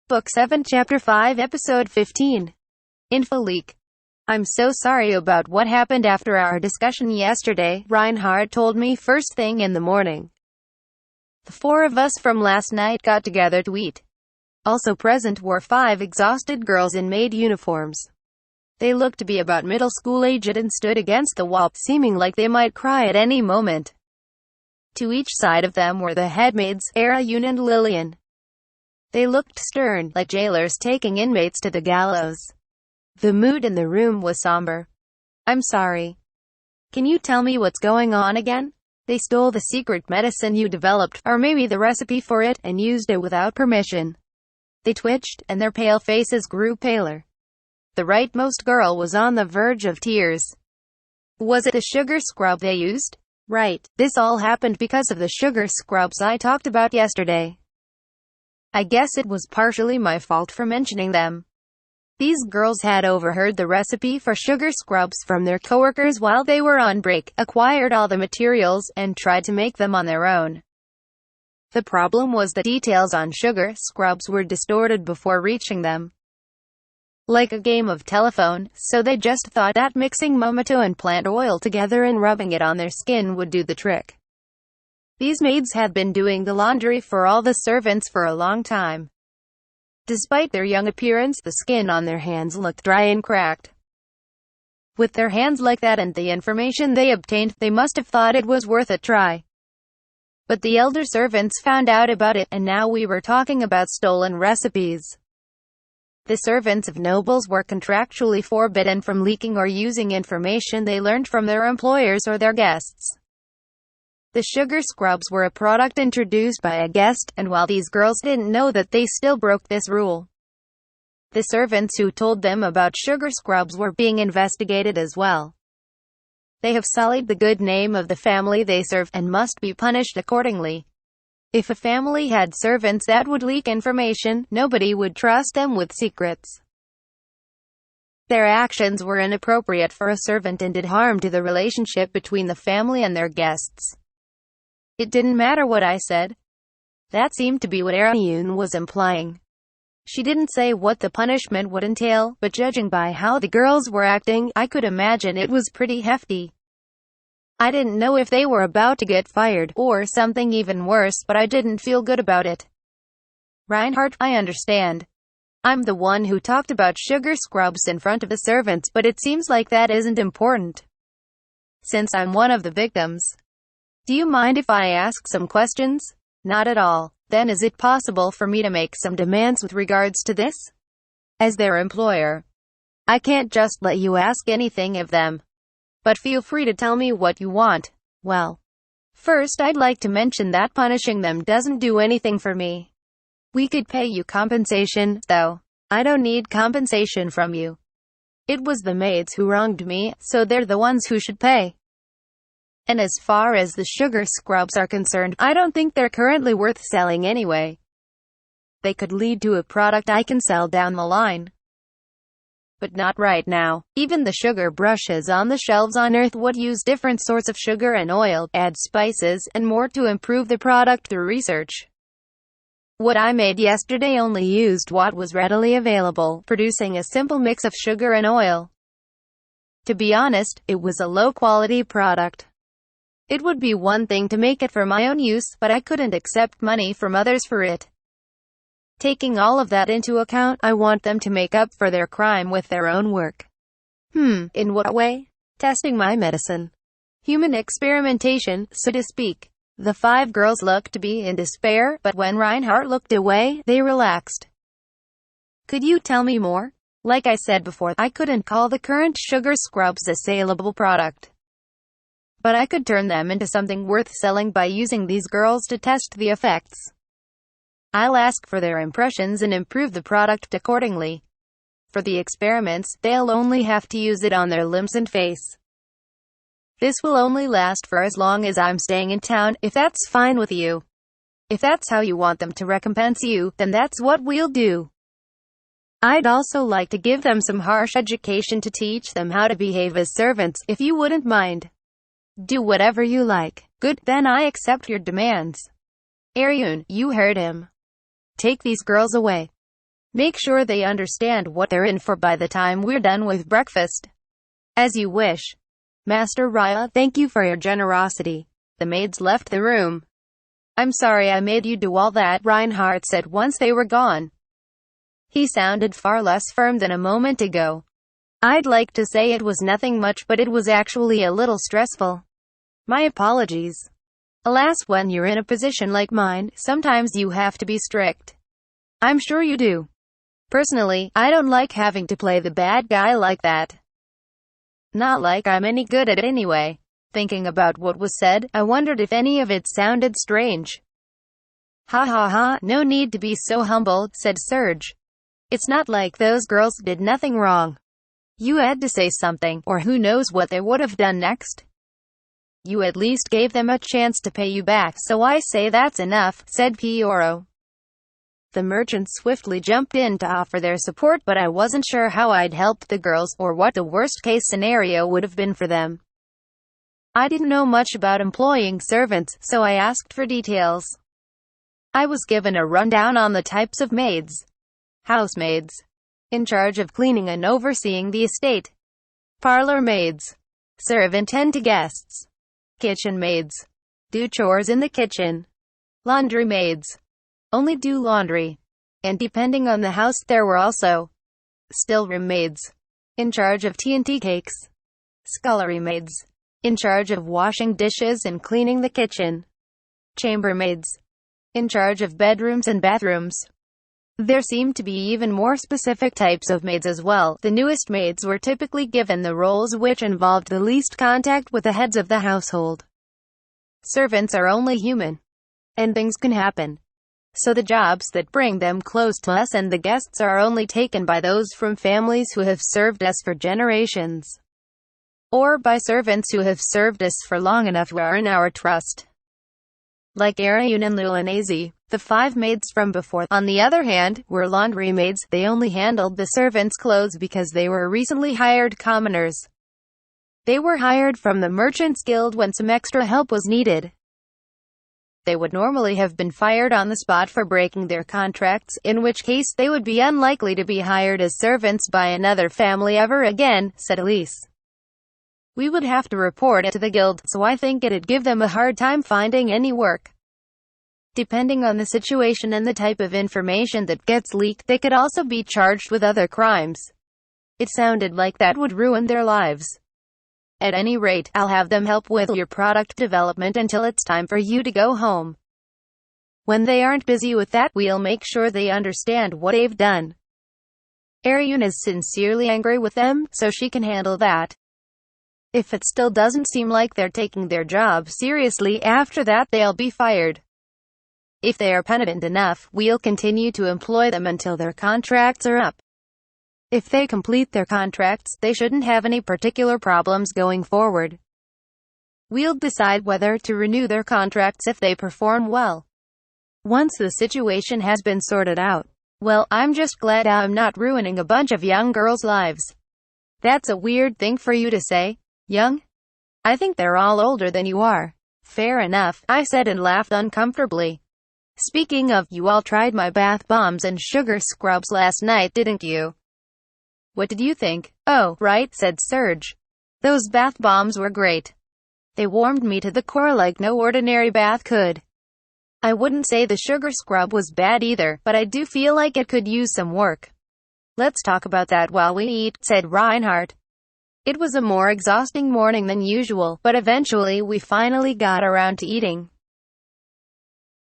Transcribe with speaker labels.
Speaker 1: Book 7 Chapter 5 Episode 15. Info leak. I'm so sorry about what happened after our discussion yesterday, Reinhardt told me first thing in the morning. The four of us from last night got together to eat. Also present were 5 exhausted girls in maid uniforms. They looked to be about middle school aged and stood against the wall, seeming like they might cry at any moment. To each side of them were the headmaids, Arayun and Lillian. They looked stern, like jailers taking inmates to the gallows. The mood in the room was somber. I'm sorry. Can you tell me what's going on again? They stole the secret medicine you developed, or maybe the recipe for it, and used it without permission. They twitched, and their pale faces grew paler. The rightmost girl was on the verge of tears. Was it the sugar scrub they used? Right. This all happened because of the sugar scrubs I talked about yesterday. I guess it was partially my fault for mentioning them. These girls had overheard the recipe for sugar scrubs from their coworkers while they were on break, acquired all the materials, and tried to make them on their own. The problem was that details on sugar scrubs were distorted before reaching them. Like a game of telephone, so they just thought that mixing Momento and plant oil together and rubbing it on their skin would do the trick. These maids had been doing the laundry for all the servants for a long time. Despite their young appearance, the skin on their hands looked dry and cracked. With their hands like that and the information they obtained, they must have thought it was worth a try. But the elder servants found out about it, and now we were talking about stolen recipes. The servants of nobles were contractually forbidden from leaking or using information they learned from their employers or their guests. The sugar scrubs were a product introduced by a guest, and while these girls didn't know that, they still broke this rule. The servants who told them about sugar scrubs were being investigated as well. They have sullied the good name of the family they serve, and must be punished accordingly. If a family had servants that would leak information, nobody would trust them with secrets. Their actions were inappropriate for a servant and did harm to the relationship between the family and their guests. It didn't matter what I said. That seemed to be what Arayun was implying. She didn't say what the punishment would entail, but judging by how the girls were acting, I could imagine it was pretty hefty. I didn't know if they were about to get fired, or something even worse, but I didn't feel good about it. Reinhardt, I understand. I'm the one who talked about sugar scrubs in front of the servants, but it seems like that isn't important. Since I'm one of the victims. Do you mind if I ask some questions? Not at all. Then is it possible for me to make some demands with regards to this? As their employer, I can't just let you ask anything of them. But feel free to tell me what you want. Well, first I'd like to mention that punishing them doesn't do anything for me. We could pay you compensation, though. I don't need compensation from you. It was the maids who wronged me, so they're the ones who should pay. And as far as the sugar scrubs are concerned, I don't think they're currently worth selling anyway. They could lead to a product I can sell down the line. But not right now. Even the sugar brushes on the shelves on Earth would use different sorts of sugar and oil, add spices, and more to improve the product through research. What I made yesterday only used what was readily available, producing a simple mix of sugar and oil. To be honest, it was a low-quality product. It would be one thing to make it for my own use, but I couldn't accept money from others for it. Taking all of that into account, I want them to make up for their crime with their own work. In what way? Testing my medicine. Human experimentation, so to speak. The 5 girls looked to be in despair, but when Reinhardt looked away, they relaxed. Could you tell me more? Like I said before, I couldn't call the current sugar scrubs a saleable product. But I could turn them into something worth selling by using these girls to test the effects. I'll ask for their impressions and improve the product accordingly. For the experiments, they'll only have to use it on their limbs and face. This will only last for as long as I'm staying in town, if that's fine with you. If that's how you want them to recompense you, then that's what we'll do. I'd also like to give them some harsh education to teach them how to behave as servants, if you wouldn't mind. Do whatever you like. Good, then I accept your demands. Arayun, you heard him. Take these girls away. Make sure they understand what they're in for by the time we're done with breakfast. As you wish, Master Raya. Thank you for your generosity. The maids left the room. I'm sorry I made you do all that, Reinhardt said once they were gone. He sounded far less firm than a moment ago. I'd like to say it was nothing much, but it was actually a little stressful. My apologies. Alas, when you're in a position like mine, sometimes you have to be strict. I'm sure you do. Personally, I don't like having to play the bad guy like that. Not like I'm any good at it anyway. Thinking about what was said, I wondered if any of it sounded strange. Ha ha ha, no need to be so humble, said Serge. It's not like those girls did nothing wrong. You had to say something, or who knows what they would have done next. You at least gave them a chance to pay you back, so I say that's enough, said Pioro. The merchants swiftly jumped in to offer their support, but I wasn't sure how I'd helped the girls, or what the worst-case scenario would have been for them. I didn't know much about employing servants, so I asked for details. I was given a rundown on the types of maids. Housemaids, in charge of cleaning and overseeing the estate. Parlor maids, serve and tend to guests. Kitchen maids, do chores in the kitchen. Laundry maids, only do laundry. And depending on the house, there were also stillroom maids, in charge of tea and tea cakes. Scullery maids, in charge of washing dishes and cleaning the kitchen. Chambermaids, in charge of bedrooms and bathrooms. There seemed to be even more specific types of maids as well. The newest maids were typically given the roles which involved the least contact with the heads of the household. Servants are only human, and things can happen. So the jobs that bring them close to us and the guests are only taken by those from families who have served us for generations. Or by servants who have served us for long enough who are in our trust. Like Ariane and Luanese, the 5 maids from before, on the other hand, were laundry maids. They only handled the servants' clothes because they were recently hired commoners. They were hired from the Merchants Guild when some extra help was needed. They would normally have been fired on the spot for breaking their contracts, in which case they would be unlikely to be hired as servants by another family ever again, said Elise. We would have to report it to the guild, so I think it'd give them a hard time finding any work. Depending on the situation and the type of information that gets leaked, they could also be charged with other crimes. It sounded like that would ruin their lives. At any rate, I'll have them help with your product development until it's time for you to go home. When they aren't busy with that, we'll make sure they understand what they've done. Ariane is sincerely angry with them, so she can handle that. If it still doesn't seem like they're taking their job seriously after that, they'll be fired. If they are penitent enough, we'll continue to employ them until their contracts are up. If they complete their contracts, they shouldn't have any particular problems going forward. We'll decide whether to renew their contracts if they perform well. Once the situation has been sorted out. Well, I'm just glad I'm not ruining a bunch of young girls' lives. That's a weird thing for you to say. Young? I think they're all older than you are. Fair enough, I said and laughed uncomfortably. Speaking of, you all tried my bath bombs and sugar scrubs last night, didn't you? What did you think? Oh, right, said Serge. Those bath bombs were great. They warmed me to the core like no ordinary bath could. I wouldn't say the sugar scrub was bad either, but I do feel like it could use some work. Let's talk about that while we eat, said Reinhardt. It was a more exhausting morning than usual, but eventually we finally got around to eating.